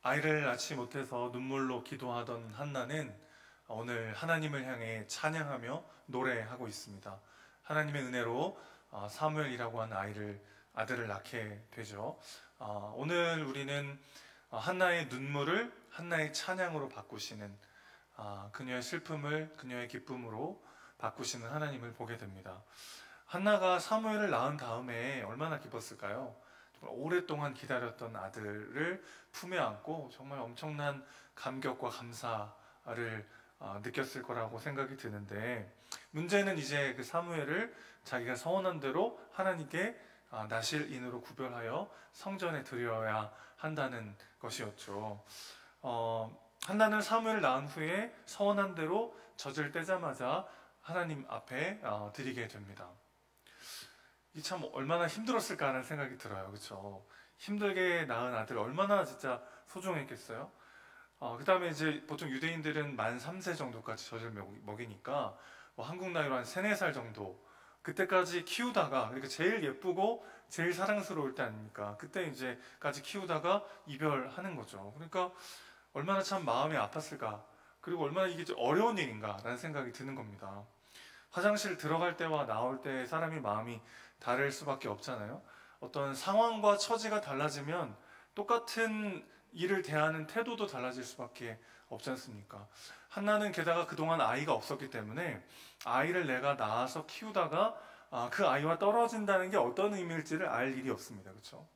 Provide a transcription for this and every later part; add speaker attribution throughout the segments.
Speaker 1: 아이를 낳지 못해서 눈물로 기도하던 한나는 오늘 하나님을 향해 찬양하며 노래하고 있습니다. 하나님의 은혜로 사무엘이라고 하는 아들을 낳게 되죠. 오늘 우리는 한나의 눈물을 한나의 찬양으로 바꾸시는, 그녀의 슬픔을 그녀의 기쁨으로 바꾸시는 하나님을 보게 됩니다. 한나가 사무엘을 낳은 다음에 얼마나 기뻤을까요? 정말 오랫동안 기다렸던 아들을 품에 안고 정말 엄청난 감격과 감사를 느꼈을 거라고 생각이 드는데, 문제는 이제 그 사무엘을 자기가 서원한 대로 하나님께 나실인으로 구별하여 성전에 드려야 한다는 것이었죠. 한나는 사무엘을 낳은 후에 서원한 대로 젖을 떼자마자 하나님 앞에 드리게 됩니다. 이 참 얼마나 힘들었을까 하는 생각이 들어요. 그렇죠? 힘들게 낳은 아들 얼마나 진짜 소중했겠어요? 그 다음에 이제 보통 유대인들은 만 3세 정도까지 젖을 먹이니까 뭐 한국 나이로 한 3, 4살 정도 그때까지 키우다가, 그러니까 제일 예쁘고 제일 사랑스러울 때 아닙니까? 그때 이제까지 키우다가 이별하는 거죠. 그러니까 얼마나 참 마음이 아팠을까, 그리고 얼마나 이게 좀 어려운 일인가라는 생각이 드는 겁니다. 화장실 들어갈 때와 나올 때 사람이 마음이 다를 수밖에 없잖아요. 어떤 상황과 처지가 달라지면 똑같은 일을 대하는 태도도 달라질 수밖에 없지 않습니까? 한나는 게다가 그동안 아이가 없었기 때문에 아이를 내가 낳아서 키우다가 그 아이와 떨어진다는 게 어떤 의미일지를 알 일이 없습니다. 그렇죠?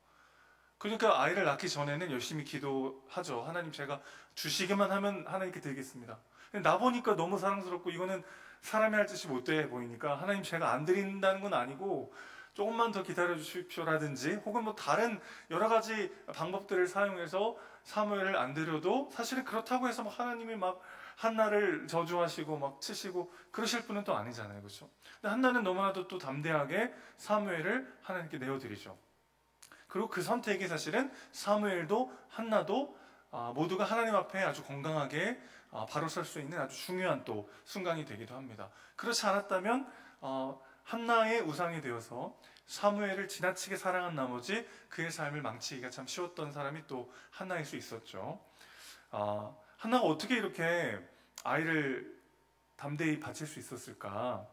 Speaker 1: 그러니까 아이를 낳기 전에는 열심히 기도하죠. 하나님, 제가 주시기만 하면 하나님께 드리겠습니다. 근데 나 보니까 너무 사랑스럽고 이거는 사람이 할 짓이 못돼 보이니까 하나님, 제가 안 드린다는 건 아니고 조금만 더 기다려 주십시오라든지, 혹은 뭐 다른 여러 가지 방법들을 사용해서 사무엘을 안 드려도, 사실은 그렇다고 해서 막 하나님이 막 한나를 저주하시고 막 치시고 그러실 분은 또 아니잖아요. 그렇죠? 근데 한나는 너무나도 또 담대하게 사무엘을 하나님께 내어드리죠. 그리고 그 선택이 사실은 사무엘도 한나도 모두가 하나님 앞에 아주 건강하게 바로 설 수 있는 아주 중요한 또 순간이 되기도 합니다. 그렇지 않았다면 한나의 우상이 되어서 사무엘을 지나치게 사랑한 나머지 그의 삶을 망치기가 참 쉬웠던 사람이 또 한나일 수 있었죠. 한나가 어떻게 이렇게 아이를 담대히 바칠 수 있었을까?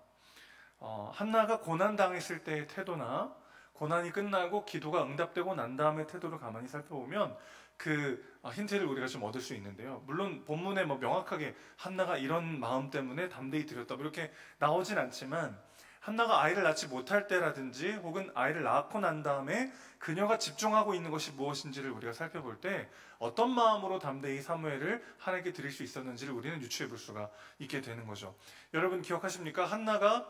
Speaker 1: 한나가 고난당했을 때의 태도나 고난이 끝나고 기도가 응답되고 난 다음에 태도를 가만히 살펴보면 그 힌트를 우리가 좀 얻을 수 있는데요. 물론 본문에 뭐 명확하게 한나가 이런 마음 때문에 담대히 드렸다 이렇게 나오진 않지만, 한나가 아이를 낳지 못할 때라든지 혹은 아이를 낳고 난 다음에 그녀가 집중하고 있는 것이 무엇인지를 우리가 살펴볼 때 어떤 마음으로 담대히 사무엘을 하나님께 드릴 수 있었는지를 우리는 유추해 볼 수가 있게 되는 거죠. 여러분 기억하십니까? 한나가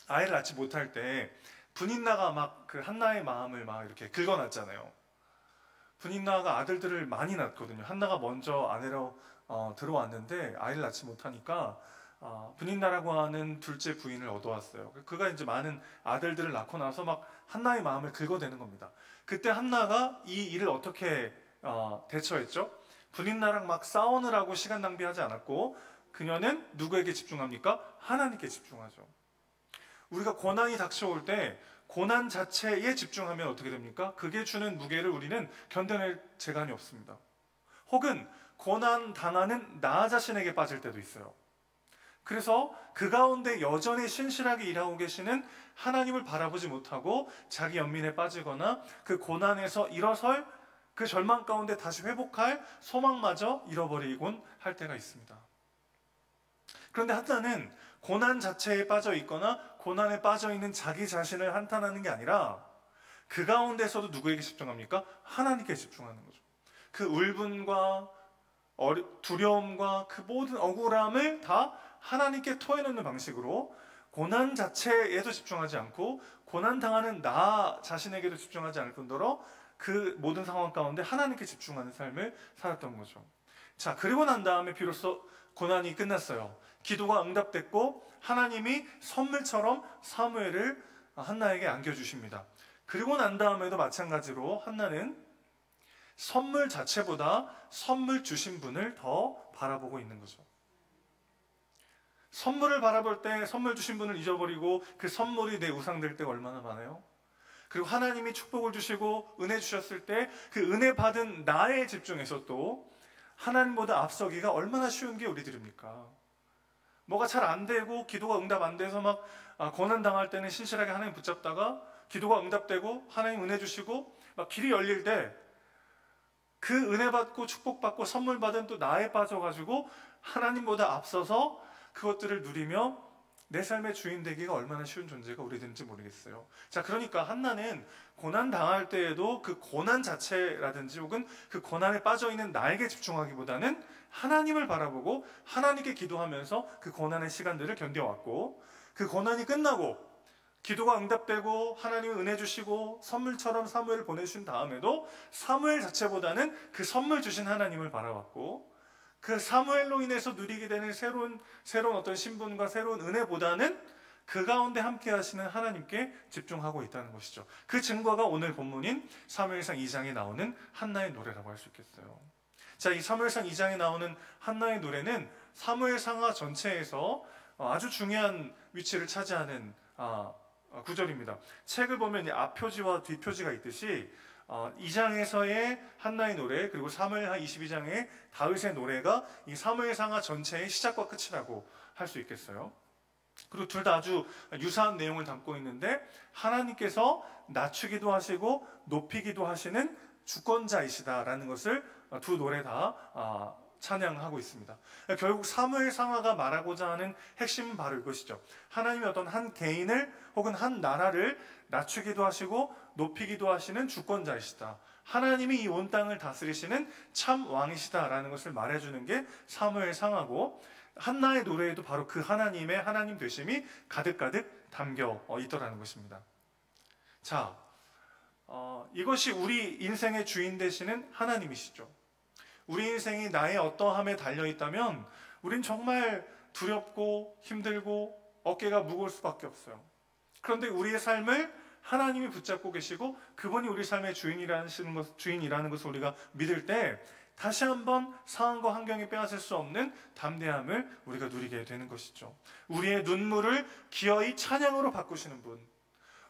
Speaker 1: 아이를 낳지 못할 때 분인나가 막 그 한나의 마음을 막 이렇게 긁어놨잖아요. 분인나가 아들들을 많이 낳거든요. 한나가 먼저 아내로 들어왔는데 아이를 낳지 못하니까 분인나라고 하는 둘째 부인을 얻어왔어요. 그가 이제 많은 아들들을 낳고 나서 막 한나의 마음을 긁어대는 겁니다. 그때 한나가 이 일을 어떻게 대처했죠? 분인나랑 막 싸우느라고 시간 낭비하지 않았고, 그녀는 누구에게 집중합니까? 하나님께 집중하죠. 우리가 고난이 닥쳐올 때 고난 자체에 집중하면 어떻게 됩니까? 그게 주는 무게를 우리는 견뎌낼 재간이 없습니다. 혹은 고난 당하는 나 자신에게 빠질 때도 있어요. 그래서 그 가운데 여전히 신실하게 일하고 계시는 하나님을 바라보지 못하고 자기 연민에 빠지거나 그 고난에서 일어설, 그 절망 가운데 다시 회복할 소망마저 잃어버리곤 할 때가 있습니다. 그런데 한나는 고난 자체에 빠져 있거나 고난에 빠져 있는 자기 자신을 한탄하는 게 아니라 그 가운데서도 누구에게 집중합니까? 하나님께 집중하는 거죠. 그 울분과 두려움과 그 모든 억울함을 다 하나님께 토해놓는 방식으로 고난 자체에도 집중하지 않고 고난 당하는 나 자신에게도 집중하지 않을 뿐더러 그 모든 상황 가운데 하나님께 집중하는 삶을 살았던 거죠. 자, 그리고 난 다음에 비로소 고난이 끝났어요. 기도가 응답됐고 하나님이 선물처럼 사무엘을 한나에게 안겨주십니다. 그리고 난 다음에도 마찬가지로 한나는 선물 자체보다 선물 주신 분을 더 바라보고 있는 거죠. 선물을 바라볼 때 선물 주신 분을 잊어버리고 그 선물이 내 우상 될 때가 얼마나 많아요? 그리고 하나님이 축복을 주시고 은혜 주셨을 때 그 은혜 받은 나에 집중해서 또 하나님보다 앞서기가 얼마나 쉬운 게 우리들입니까? 뭐가 잘 안 되고 기도가 응답 안 돼서 막 고난 당할 때는 신실하게 하나님 붙잡다가 기도가 응답되고 하나님 은혜 주시고 막 길이 열릴 때 그 은혜 받고 축복받고 선물 받은 또 나에 빠져가지고 하나님보다 앞서서 그것들을 누리며 내 삶의 주인 되기가 얼마나 쉬운 존재가 우리들인지 모르겠어요. 자, 그러니까 한나는 고난 당할 때에도 그 고난 자체라든지 혹은 그 고난에 빠져 있는 나에게 집중하기보다는 하나님을 바라보고 하나님께 기도하면서 그 고난의 시간들을 견뎌왔고, 그 고난이 끝나고 기도가 응답되고 하나님이 은혜 주시고 선물처럼 사무엘을 보내주신 다음에도 사무엘 자체보다는 그 선물 주신 하나님을 바라봤고, 그 사무엘로 인해서 누리게 되는 새로운 어떤 신분과 새로운 은혜보다는 그 가운데 함께 하시는 하나님께 집중하고 있다는 것이죠. 그 증거가 오늘 본문인 사무엘상 2장에 나오는 한나의 노래라고 할 수 있겠어요. 자, 이 사무엘상 2장에 나오는 한나의 노래는 사무엘상하 전체에서 아주 중요한 위치를 차지하는 구절입니다. 책을 보면 앞표지와 뒷표지가 있듯이 2장에서의 한나의 노래, 그리고 사무엘하 22장의 다윗의 노래가 이 사무엘상하 전체의 시작과 끝이라고 할 수 있겠어요. 그리고 둘 다 아주 유사한 내용을 담고 있는데 하나님께서 낮추기도 하시고 높이기도 하시는 주권자이시다라는 것을 두 노래 다 찬양하고 있습니다. 결국 사무엘상하가 말하고자 하는 핵심은 바로 이것이죠. 하나님이 어떤 한 개인을 혹은 한 나라를 낮추기도 하시고 높이기도 하시는 주권자이시다. 하나님이 이 온 땅을 다스리시는 참 왕이시다라는 것을 말해주는 게 사무엘상하고, 한나의 노래에도 바로 그 하나님의 하나님 되심이 가득가득 담겨 있더라는 것입니다. 자, 이것이 우리 인생의 주인 되시는 하나님이시죠. 우리 인생이 나의 어떠함에 달려있다면 우린 정말 두렵고 힘들고 어깨가 무거울 수밖에 없어요. 그런데 우리의 삶을 하나님이 붙잡고 계시고 그분이 우리 삶의 주인이라는 것을 우리가 믿을 때 다시 한번 상황과 환경이 빼앗을 수 없는 담대함을 우리가 누리게 되는 것이죠. 우리의 눈물을 기어이 찬양으로 바꾸시는 분,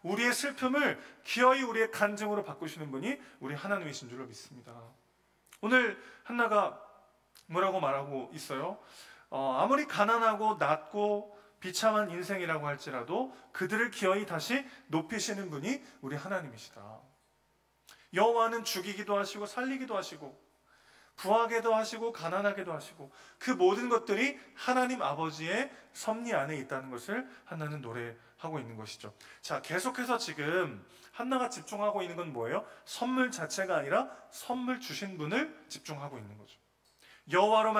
Speaker 1: 우리의 슬픔을 기어이 우리의 간증으로 바꾸시는 분이 우리 하나님이신 줄로 믿습니다. 오늘 한나가 뭐라고 말하고 있어요? 아무리 가난하고 낮고 비참한 인생이라고 할지라도 그들을 기어이 다시 높이시는 분이 우리 하나님이시다. 여호와는 죽이기도 하시고 살리기도 하시고 부하게도 하시고 가난하게도 하시고 그 모든 것들이 하나님 아버지의 섭리 안에 있다는 것을 한나는 노래하고 있는 것이죠. 자, 계속해서 지금 한나가 집중하고 있는 건 뭐예요? 선물 자체가 아니라 선물 주신 분을 집중하고 있는 거죠. 여호와로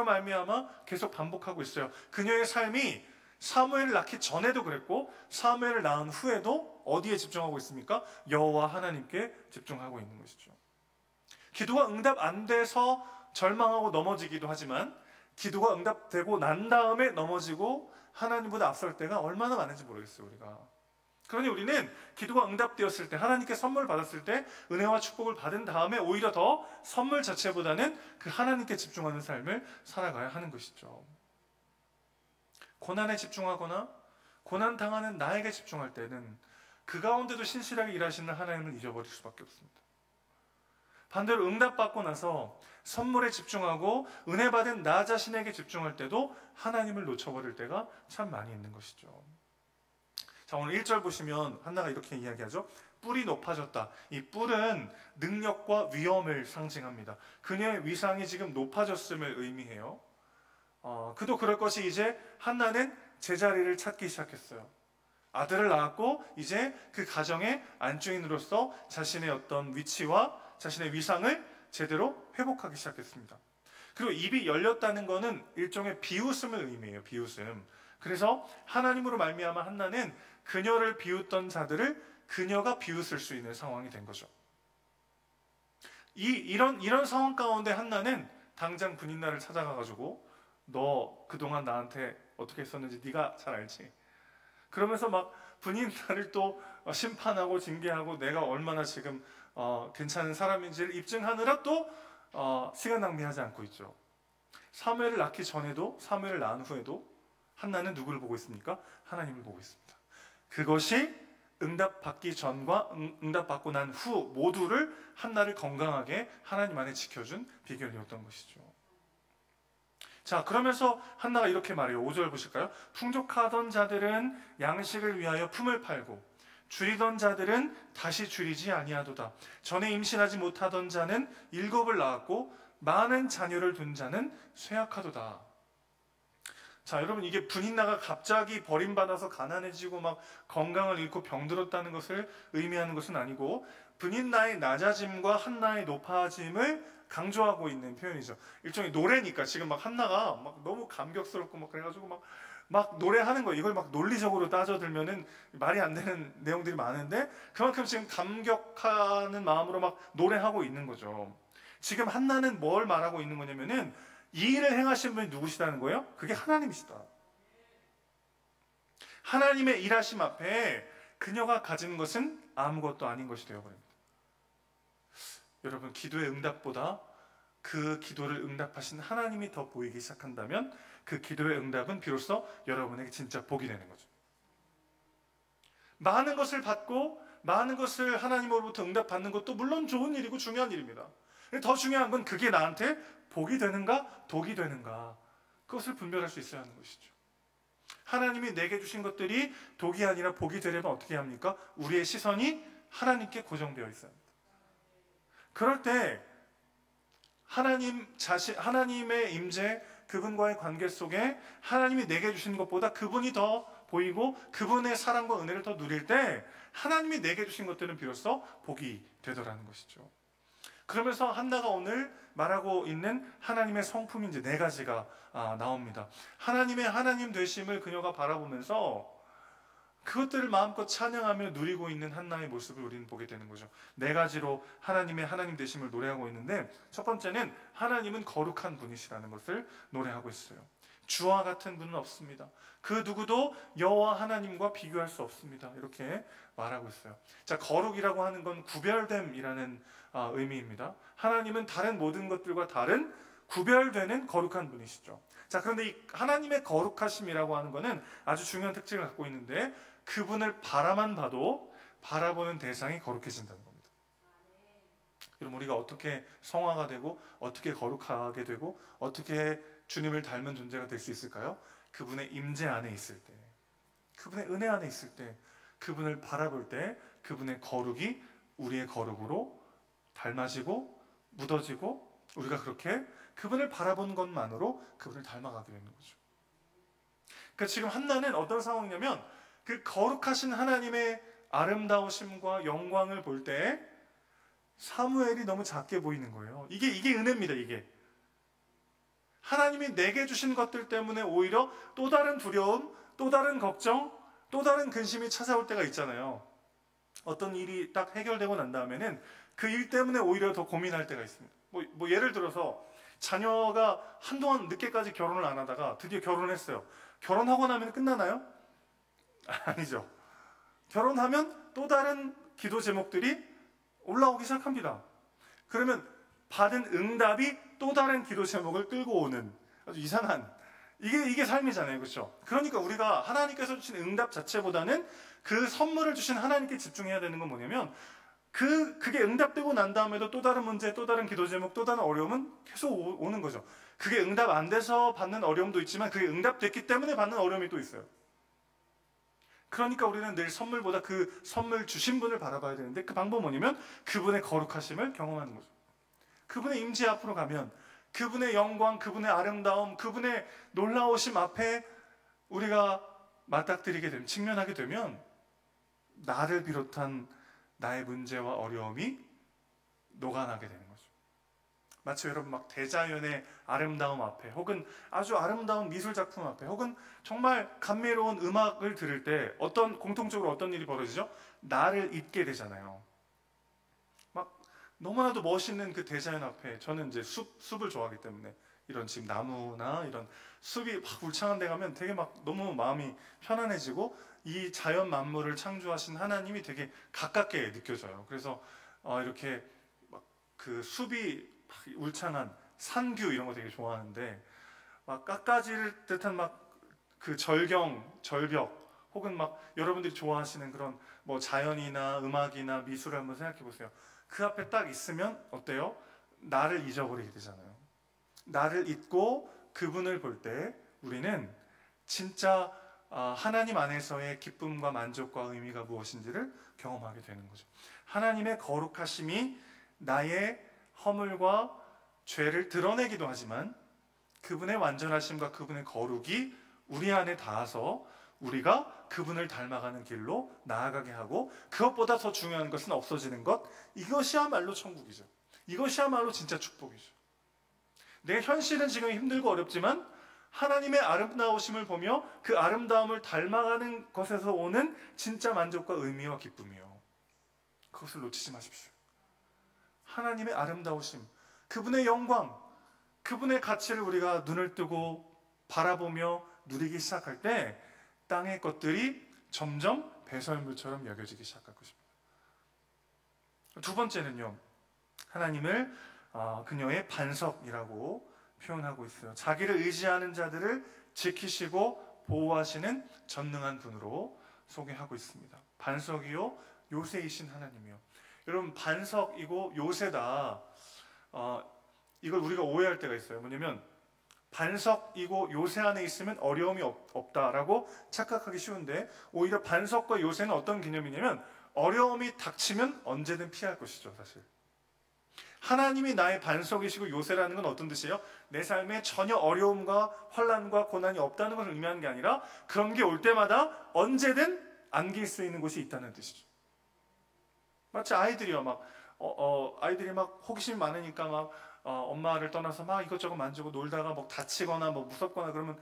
Speaker 1: 말미암아 계속 반복하고 있어요. 그녀의 삶이 사무엘을 낳기 전에도 그랬고 사무엘을 낳은 후에도 어디에 집중하고 있습니까? 여호와 하나님께 집중하고 있는 것이죠. 기도가 응답 안 돼서 절망하고 넘어지기도 하지만 기도가 응답되고 난 다음에 넘어지고 하나님보다 앞설 때가 얼마나 많은지 모르겠어요, 우리가. 그러니 우리는 기도가 응답되었을 때, 하나님께 선물을 받았을 때 은혜와 축복을 받은 다음에 오히려 더 선물 자체보다는 그 하나님께 집중하는 삶을 살아가야 하는 것이죠. 고난에 집중하거나 고난 당하는 나에게 집중할 때는 그 가운데도 신실하게 일하시는 하나님을 잊어버릴 수밖에 없습니다. 반대로 응답받고 나서 선물에 집중하고 은혜 받은 나 자신에게 집중할 때도 하나님을 놓쳐버릴 때가 참 많이 있는 것이죠. 자, 오늘 1절 보시면 한나가 이렇게 이야기하죠. 뿔이 높아졌다. 이 뿔은 능력과 위엄을 상징합니다. 그녀의 위상이 지금 높아졌음을 의미해요. 그도 그럴 것이 이제 한나는 제자리를 찾기 시작했어요. 아들을 낳았고 이제 그 가정의 안주인으로서 자신의 어떤 위치와 자신의 위상을 제대로 회복하기 시작했습니다. 그리고 입이 열렸다는 것은 일종의 비웃음을 의미해요. 비웃음. 그래서 하나님으로 말미암아 한나는 그녀를 비웃던 자들을 그녀가 비웃을 수 있는 상황이 된 거죠. 이런 상황 가운데 한나는 당장 분인나를 찾아가가지고 너 그동안 나한테 어떻게 했었는지 네가 잘 알지? 그러면서 막 분인나를 또 심판하고 징계하고 내가 얼마나 지금 괜찮은 사람인지를 입증하느라 또 시간 낭비하지 않고 있죠. 사무엘을 낳기 전에도 사무엘을 낳은 후에도 한나는 누구를 보고 있습니까? 하나님을 보고 있습니다. 그것이 응답받기 전과 응답받고 난 후 모두를 한나를 건강하게 하나님 안에 지켜준 비결이었던 것이죠. 자, 그러면서 한나가 이렇게 말해요. 5절 보실까요? 풍족하던 자들은 양식을 위하여 품을 팔고 줄이던 자들은 다시 줄이지 아니하도다. 전에 임신하지 못하던 자는 7을 낳았고 많은 자녀를 둔 자는 쇠약하도다. 자, 여러분, 이게 분인나가 갑자기 버림받아서 가난해지고 막 건강을 잃고 병들었다는 것을 의미하는 것은 아니고 분인나의 낮아짐과 한나의 높아짐을 강조하고 있는 표현이죠. 일종의 노래니까 지금 막 한나가 막 너무 감격스럽고 막 그래가지고 막 노래하는 거, 이걸 막 논리적으로 따져들면은 말이 안 되는 내용들이 많은데 그만큼 지금 감격하는 마음으로 막 노래하고 있는 거죠. 지금 한나는 뭘 말하고 있는 거냐면은 이 일을 행하신 분이 누구시다는 거예요? 그게 하나님이시다. 하나님의 일하심 앞에 그녀가 가진 것은 아무것도 아닌 것이 되어버립니다. 여러분, 기도의 응답보다 그 기도를 응답하신 하나님이 더 보이기 시작한다면 그 기도의 응답은 비로소 여러분에게 진짜 복이 되는 거죠. 많은 것을 받고 많은 것을 하나님으로부터 응답받는 것도 물론 좋은 일이고 중요한 일입니다. 더 중요한 건 그게 나한테 복이 되는가 독이 되는가, 그것을 분별할 수 있어야 하는 것이죠. 하나님이 내게 주신 것들이 독이 아니라 복이 되려면 어떻게 합니까? 우리의 시선이 하나님께 고정되어 있어야 합니다. 그럴 때 하나님의 임재, 그분과의 관계 속에 하나님이 내게 주신 것보다 그분이 더 보이고 그분의 사랑과 은혜를 더 누릴 때 하나님이 내게 주신 것들은 비로소 복이 되더라는 것이죠. 그러면서 한나가 오늘 말하고 있는 하나님의 성품이 이제 4가지가 나옵니다. 하나님의 하나님 되심을 그녀가 바라보면서 그것들을 마음껏 찬양하며 누리고 있는 한나의 모습을 우리는 보게 되는 거죠. 4가지로 하나님의 하나님 되심을 노래하고 있는데, 첫 번째는 하나님은 거룩한 분이시라는 것을 노래하고 있어요. 주와 같은 분은 없습니다. 그 누구도 여호와 하나님과 비교할 수 없습니다. 이렇게 말하고 있어요. 자, 거룩이라고 하는 건 구별됨이라는 의미입니다. 하나님은 다른 모든 것들과 다른 구별되는 거룩한 분이시죠. 자, 그런데 이 하나님의 거룩하심이라고 하는 것은 아주 중요한 특징을 갖고 있는데, 그분을 바라만 봐도 바라보는 대상이 거룩해진다는 겁니다. 그럼 우리가 어떻게 성화가 되고 어떻게 거룩하게 되고 어떻게 주님을 닮은 존재가 될 수 있을까요? 그분의 임재 안에 있을 때, 그분의 은혜 안에 있을 때, 그분을 바라볼 때 그분의 거룩이 우리의 거룩으로 닮아지고 묻어지고 우리가 그렇게 그분을 바라보는 것만으로 그분을 닮아가게 되는 거죠. 그러니까 지금 한나는 어떤 상황이냐면 그 거룩하신 하나님의 아름다우심과 영광을 볼 때 사무엘이 너무 작게 보이는 거예요. 이게 은혜입니다. 이게 하나님이 내게 주신 것들 때문에 오히려 또 다른 두려움, 또 다른 걱정, 또 다른 근심이 찾아올 때가 있잖아요. 어떤 일이 딱 해결되고 난 다음에는 그 일 때문에 오히려 더 고민할 때가 있습니다. 뭐 예를 들어서 자녀가 한동안 늦게까지 결혼을 안 하다가 드디어 결혼했어요. 결혼하고 나면 끝나나요? 아니죠. 결혼하면 또 다른 기도 제목들이 올라오기 시작합니다. 그러면 받은 응답이 또 다른 기도 제목을 끌고 오는 아주 이상한, 이게 삶이잖아요. 그렇죠? 그러니까 우리가 하나님께서 주신 응답 자체보다는 그 선물을 주신 하나님께 집중해야 되는 건 뭐냐면 그게 응답되고 난 다음에도 또 다른 문제, 또 다른 기도 제목, 또 다른 어려움은 계속 오는 거죠. 그게 응답 안 돼서 받는 어려움도 있지만 그게 응답됐기 때문에 받는 어려움이 또 있어요. 그러니까 우리는 늘 선물보다 그 선물 주신 분을 바라봐야 되는데, 그 방법은 뭐냐면 그분의 거룩하심을 경험하는 거죠. 그분의 임재 앞으로 가면 그분의 영광, 그분의 아름다움, 그분의 놀라우심 앞에 우리가 맞닥뜨리게 되면, 직면하게 되면 나를 비롯한 나의 문제와 어려움이 녹아나게 되는 거죠. 마치 여러분 막 대자연의 아름다움 앞에, 혹은 아주 아름다운 미술 작품 앞에, 혹은 정말 감미로운 음악을 들을 때 공통적으로 어떤 일이 벌어지죠? 나를 잊게 되잖아요. 막 너무나도 멋있는 그 대자연 앞에, 저는 이제 숲을 좋아하기 때문에 이런 지금 나무나 이런 숲이 막 울창한 데 가면 되게 막 너무 마음이 편안해지고 이 자연 만물을 창조하신 하나님이 되게 가깝게 느껴져요. 그래서 이렇게 막 그 숲이 막 울창한 산뷰 이런 거 되게 좋아하는데, 막 깎아질 듯한 막 그 절벽 혹은 막 여러분들이 좋아하시는 그런 뭐 자연이나 음악이나 미술을 한번 생각해 보세요. 그 앞에 딱 있으면 어때요? 나를 잊어버리게 되잖아요. 나를 잊고 그분을 볼 때 우리는 진짜 하나님 안에서의 기쁨과 만족과 의미가 무엇인지를 경험하게 되는 거죠. 하나님의 거룩하심이 나의 허물과 죄를 드러내기도 하지만 그분의 완전하심과 그분의 거룩이 우리 안에 닿아서 우리가 그분을 닮아가는 길로 나아가게 하고, 그것보다 더 중요한 것은 없어지는 것, 이것이야말로 천국이죠. 이것이야말로 진짜 축복이죠. 내 현실은 지금 힘들고 어렵지만 하나님의 아름다우심을 보며 그 아름다움을 닮아가는 것에서 오는 진짜 만족과 의미와 기쁨이요. 그것을 놓치지 마십시오. 하나님의 아름다우심, 그분의 영광, 그분의 가치를 우리가 눈을 뜨고 바라보며 누리기 시작할 때 땅의 것들이 점점 배설물처럼 여겨지기 시작할 것입니다. 두 번째는요, 하나님을 그녀의 반석이라고 표현하고 있어요. 자기를 의지하는 자들을 지키시고 보호하시는 전능한 분으로 소개하고 있습니다. 반석이요 요새이신 하나님이요. 여러분, 반석이고 요새다, 이걸 우리가 오해할 때가 있어요. 뭐냐면 반석이고 요새 안에 있으면 어려움이 없다라고 착각하기 쉬운데, 오히려 반석과 요새는 어떤 개념이냐면 어려움이 닥치면 언제든 피할 것이죠. 사실 하나님이 나의 반석이시고 요새라는 건 어떤 뜻이에요? 내 삶에 전혀 어려움과 환난과 고난이 없다는 것을 의미하는 게 아니라 그런 게 올 때마다 언제든 안길 수 있는 곳이 있다는 뜻이죠. 마치 아이들이요, 아이들이 막 호기심이 많으니까 막 엄마를 떠나서 막 이것저것 만지고 놀다가 뭐 다치거나 뭐 무섭거나 그러면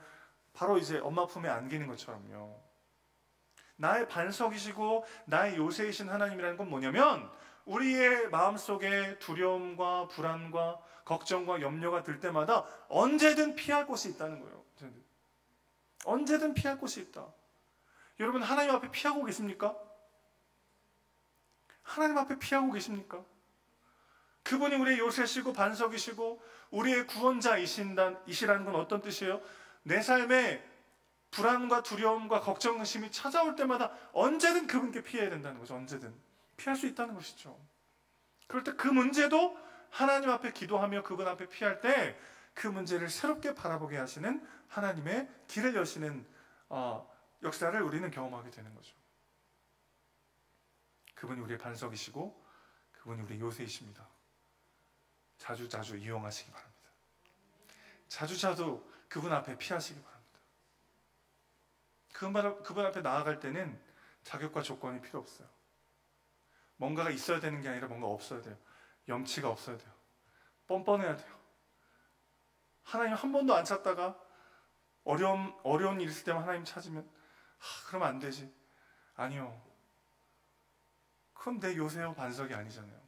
Speaker 1: 바로 이제 엄마 품에 안기는 것처럼요. 나의 반석이시고 나의 요새이신 하나님이라는 건 뭐냐면, 우리의 마음속에 두려움과 불안과 걱정과 염려가 들 때마다 언제든 피할 곳이 있다는 거예요. 언제든 피할 곳이 있다. 여러분, 하나님 앞에 피하고 계십니까? 하나님 앞에 피하고 계십니까? 그분이 우리의 요새시고 반석이시고 우리의 구원자이시라는 건 어떤 뜻이에요? 내 삶에 불안과 두려움과 걱정, 의심이 찾아올 때마다 언제든 그분께 피해야 된다는 거죠. 언제든 피할 수 있다는 것이죠. 그럴 때 그 문제도 하나님 앞에 기도하며 그분 앞에 피할 때 그 문제를 새롭게 바라보게 하시는 하나님의 길을 여시는 역사를 우리는 경험하게 되는 거죠. 그분이 우리의 반석이시고 그분이 우리의 요새이십니다. 자주자주 이용하시기 바랍니다. 자주자주 그분 앞에 피하시기 바랍니다. 그분 앞에 나아갈 때는 자격과 조건이 필요 없어요. 뭔가가 있어야 되는 게 아니라 뭔가 없어야 돼요. 염치가 없어야 돼요. 뻔뻔해야 돼요. 하나님 한 번도 안 찾다가 어려운 일 있을 때만 하나님 찾으면 그러면 안 되지. 아니요. 그건 내 요새요 반석이 아니잖아요.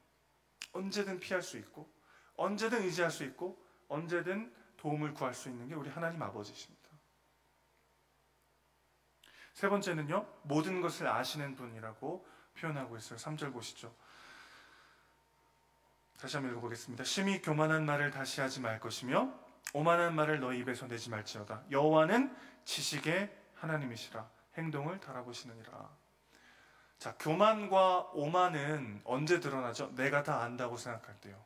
Speaker 1: 언제든 피할 수 있고 언제든 의지할 수 있고 언제든 도움을 구할 수 있는 게 우리 하나님 아버지십니다. 세 번째는요, 모든 것을 아시는 분이라고 표현하고 있어요. 3절 보시죠. 다시 한번 읽어보겠습니다. 심히 교만한 말을 다시 하지 말 것이며 오만한 말을 너희 입에서 내지 말지어다. 여호와는 지식의 하나님이시라. 행동을 달아보시느니라. 자, 교만과 오만은 언제 드러나죠? 내가 다 안다고 생각할 때요.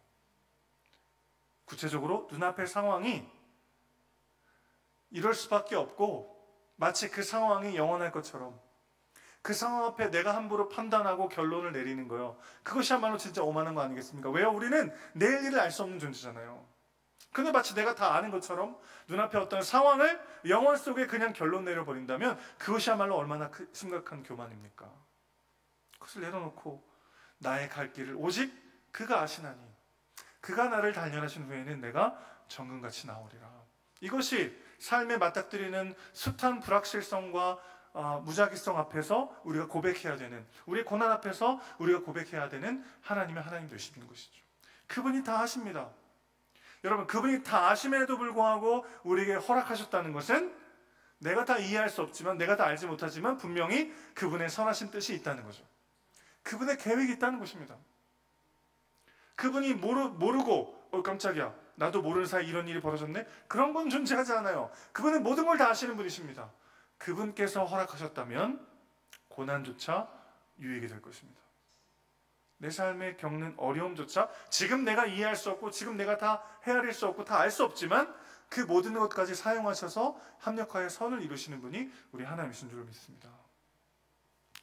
Speaker 1: 구체적으로 눈앞의 상황이 이럴 수밖에 없고 마치 그 상황이 영원할 것처럼 그 상황 앞에 내가 함부로 판단하고 결론을 내리는 거예요. 그것이야말로 진짜 오만한 거 아니겠습니까? 왜요? 우리는 내일 일을 알 수 없는 존재잖아요. 근데 마치 내가 다 아는 것처럼 눈앞에 어떤 상황을 영원 속에 그냥 결론 내려버린다면 그것이야말로 얼마나 심각한 교만입니까? 그것을 내려놓고 나의 갈 길을 오직 그가 아시나니 그가 나를 단련하신 후에는 내가 정금같이 나오리라. 이것이 삶에 맞닥뜨리는 숱한 불확실성과 무작위성 앞에서 우리가 고백해야 되는, 우리의 고난 앞에서 우리가 고백해야 되는 하나님의 하나님 되시는 것이죠. 그분이 다 아십니다. 여러분, 그분이 다 아심에도 불구하고 우리에게 허락하셨다는 것은 내가 다 이해할 수 없지만, 내가 다 알지 못하지만 분명히 그분의 선하신 뜻이 있다는 거죠. 그분의 계획이 있다는 것입니다. 그분이 모르고 깜짝이야, 나도 모르는 사이 이런 일이 벌어졌네? 그런 건 존재하지 않아요. 그분은 모든 걸 다 아시는 분이십니다. 그분께서 허락하셨다면 고난조차 유익이 될 것입니다. 내 삶에 겪는 어려움조차 지금 내가 이해할 수 없고 지금 내가 다 헤아릴 수 없고 다 알 수 없지만 그 모든 것까지 사용하셔서 합력하여 선을 이루시는 분이 우리 하나님이신 줄 믿습니다.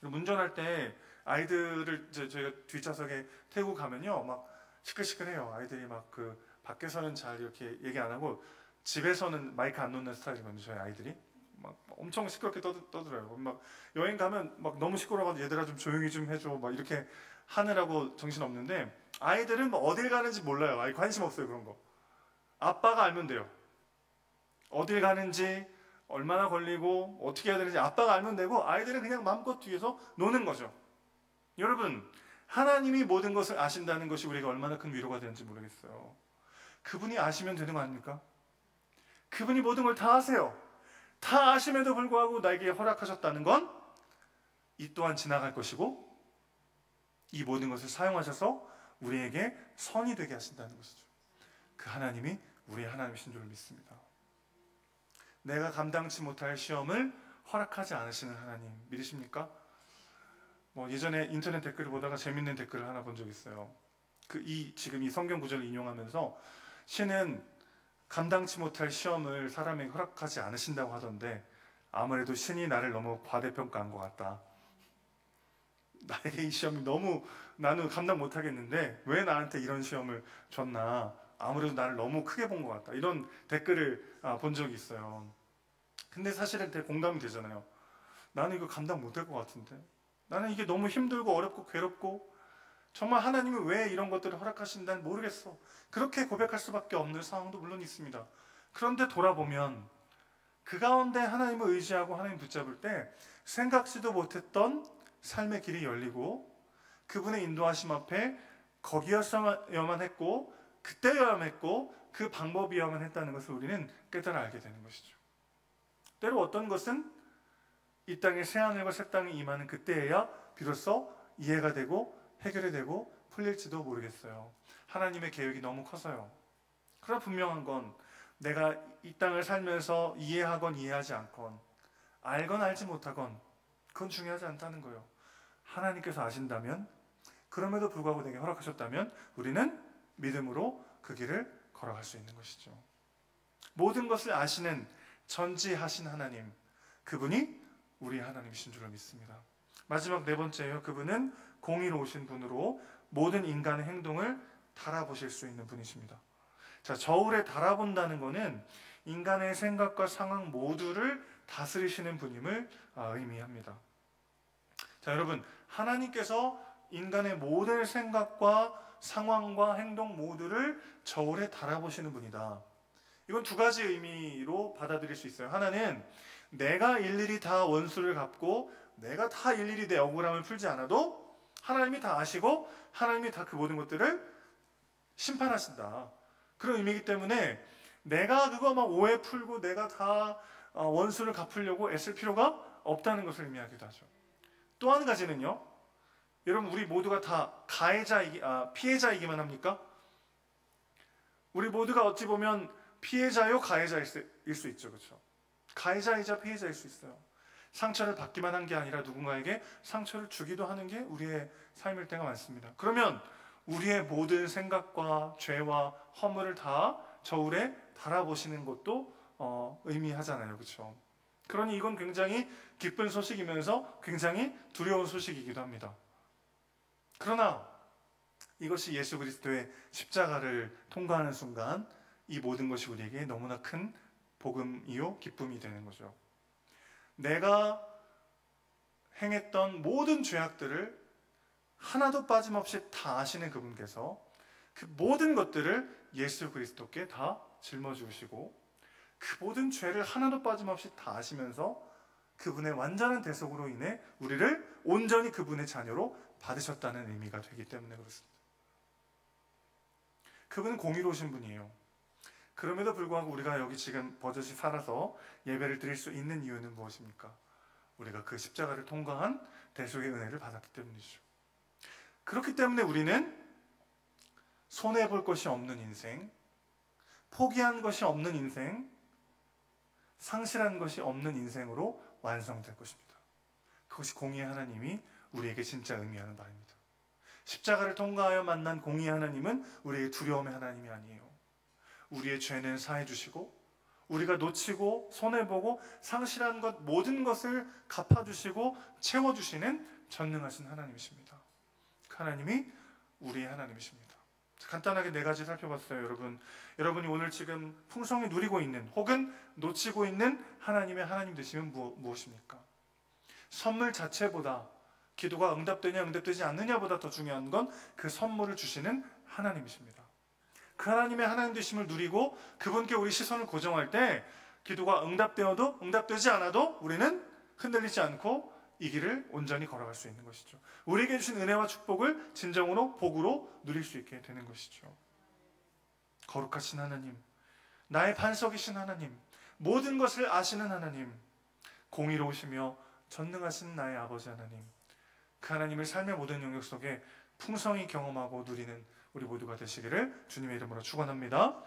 Speaker 1: 운전할 때 아이들을 저희가 뒷좌석에 태우고 가면요, 막 시끌시끌해요. 아이들이 막 그 밖에서는 잘 이렇게 얘기 안 하고 집에서는 마이크 안 놓는 스타일이거든요. 저희 아이들이 막 엄청 시끄럽게 떠들어요. 막 여행 가면 막 너무 시끄러워가지고 얘들아 좀 조용히 좀 해줘 막 이렇게 하느라고 정신 없는데, 아이들은 뭐 어딜 가는지 몰라요. 아예 관심 없어요. 그런 거 아빠가 알면 돼요. 어딜 가는지 얼마나 걸리고 어떻게 해야 되는지 아빠가 알면 되고, 아이들은 그냥 마음껏 뒤에서 노는 거죠. 여러분, 하나님이 모든 것을 아신다는 것이 우리에게 얼마나 큰 위로가 되는지 모르겠어요. 그분이 아시면 되는 거 아닙니까? 그분이 모든 걸 다 아세요. 다 아심에도 불구하고 나에게 허락하셨다는 건 이 또한 지나갈 것이고 이 모든 것을 사용하셔서 우리에게 선이 되게 하신다는 것이죠. 그 하나님이 우리의 하나님이신 줄 믿습니다. 내가 감당치 못할 시험을 허락하지 않으시는 하나님 믿으십니까? 예전에 인터넷 댓글을 보다가 재밌는 댓글을 하나 본 적이 있어요. 지금 이 성경 구절을 인용하면서 신은 감당치 못할 시험을 사람에게 허락하지 않으신다고 하던데 아무래도 신이 나를 너무 과대평가한 것 같다. 나에게 이 시험이 너무 나는 감당 못하겠는데 왜 나한테 이런 시험을 줬나, 아무래도 나를 너무 크게 본 것 같다, 이런 댓글을 본 적이 있어요. 근데 사실은 되게 공감이 되잖아요. 나는 이거 감당 못할 것 같은데, 나는 이게 너무 힘들고 어렵고 괴롭고 정말 하나님은 왜 이런 것들을 허락하신다는 모르겠어, 그렇게 고백할 수밖에 없는 상황도 물론 있습니다. 그런데 돌아보면 그 가운데 하나님을 의지하고 하나님 붙잡을 때 생각지도 못했던 삶의 길이 열리고 그분의 인도하심 앞에 거기였어야만 했고 그때여야만 했고 그 방법이어야만 했다는 것을 우리는 깨달아 알게 되는 것이죠. 때로 어떤 것은 이 땅에 새하늘과 새 땅이 임하는 그때에야 비로소 이해가 되고 해결이 되고 풀릴지도 모르겠어요. 하나님의 계획이 너무 커서요. 그러나 분명한 건 내가 이 땅을 살면서 이해하건 이해하지 않건 알건 알지 못하건 그건 중요하지 않다는 거예요. 하나님께서 아신다면, 그럼에도 불구하고 내게 허락하셨다면 우리는 믿음으로 그 길을 걸어갈 수 있는 것이죠. 모든 것을 아시는 전지하신 하나님, 그분이 우리 하나님이신 줄을 믿습니다. 마지막 네 번째예요. 그분은 공의로우신 분으로 모든 인간의 행동을 달아보실 수 있는 분이십니다. 자, 저울에 달아본다는 것은 인간의 생각과 상황 모두를 다스리시는 분임을 의미합니다. 자, 여러분, 하나님께서 인간의 모든 생각과 상황과 행동 모두를 저울에 달아보시는 분이다. 이건 두 가지 의미로 받아들일 수 있어요. 하나는 내가 일일이 다 원수를 갚고 내가 다 일일이 내 억울함을 풀지 않아도 하나님이 다 아시고 하나님이 다 그 모든 것들을 심판하신다, 그런 의미이기 때문에 내가 그거 막 오해 풀고 내가 다 원수를 갚으려고 애쓸 필요가 없다는 것을 의미하기도 하죠. 또 한 가지는요, 여러분, 우리 모두가 다 피해자이기만 합니까? 우리 모두가 어찌 보면 피해자요 가해자일 수 있죠. 그렇죠? 가해자이자 피해자일 수 있어요. 상처를 받기만 한 게 아니라 누군가에게 상처를 주기도 하는 게 우리의 삶일 때가 많습니다. 그러면 우리의 모든 생각과 죄와 허물을 다 저울에 달아보시는 것도 의미하잖아요. 그렇죠? 그러니 이건 굉장히 기쁜 소식이면서 굉장히 두려운 소식이기도 합니다. 그러나 이것이 예수 그리스도의 십자가를 통과하는 순간 이 모든 것이 우리에게 너무나 큰 복음이요 기쁨이 되는 거죠. 내가 행했던 모든 죄악들을 하나도 빠짐없이 다 아시는 그분께서 그 모든 것들을 예수 그리스도께 다 짊어지시고 그 모든 죄를 하나도 빠짐없이 다 아시면서 그분의 완전한 대속으로 인해 우리를 온전히 그분의 자녀로 받으셨다는 의미가 되기 때문에 그렇습니다. 그분은 공의로우신 분이에요. 그럼에도 불구하고 우리가 여기 지금 버젓이 살아서 예배를 드릴 수 있는 이유는 무엇입니까? 우리가 그 십자가를 통과한 대속의 은혜를 받았기 때문이죠. 그렇기 때문에 우리는 손해볼 것이 없는 인생, 포기한 것이 없는 인생, 상실한 것이 없는 인생으로 완성될 것입니다. 그것이 공의의 하나님이 우리에게 진짜 의미하는 바입니다. 십자가를 통과하여 만난 공의의 하나님은 우리에게 두려움의 하나님이 아니에요. 우리의 죄는 사해 주시고 우리가 놓치고 손해보고 상실한 것 모든 것을 갚아주시고 채워주시는 전능하신 하나님이십니다. 그 하나님이 우리의 하나님이십니다. 간단하게 4가지 살펴봤어요. 여러분이 오늘 지금 풍성히 누리고 있는 혹은 놓치고 있는 하나님의 하나님 되시면 무엇입니까? 선물 자체보다 기도가 응답되냐 응답되지 않느냐보다 더 중요한 건 그 선물을 주시는 하나님이십니다. 그 하나님의 하나님 되심을 누리고 그분께 우리 시선을 고정할 때 기도가 응답되어도 응답되지 않아도 우리는 흔들리지 않고 이 길을 온전히 걸어갈 수 있는 것이죠. 우리에게 주신 은혜와 축복을 진정으로 복으로 누릴 수 있게 되는 것이죠. 거룩하신 하나님, 나의 반석이신 하나님, 모든 것을 아시는 하나님, 공의로우시며 전능하신 나의 아버지 하나님, 그 하나님을 삶의 모든 영역 속에 풍성히 경험하고 누리는 우리 모두가 되시기를 주님의 이름으로 축원합니다.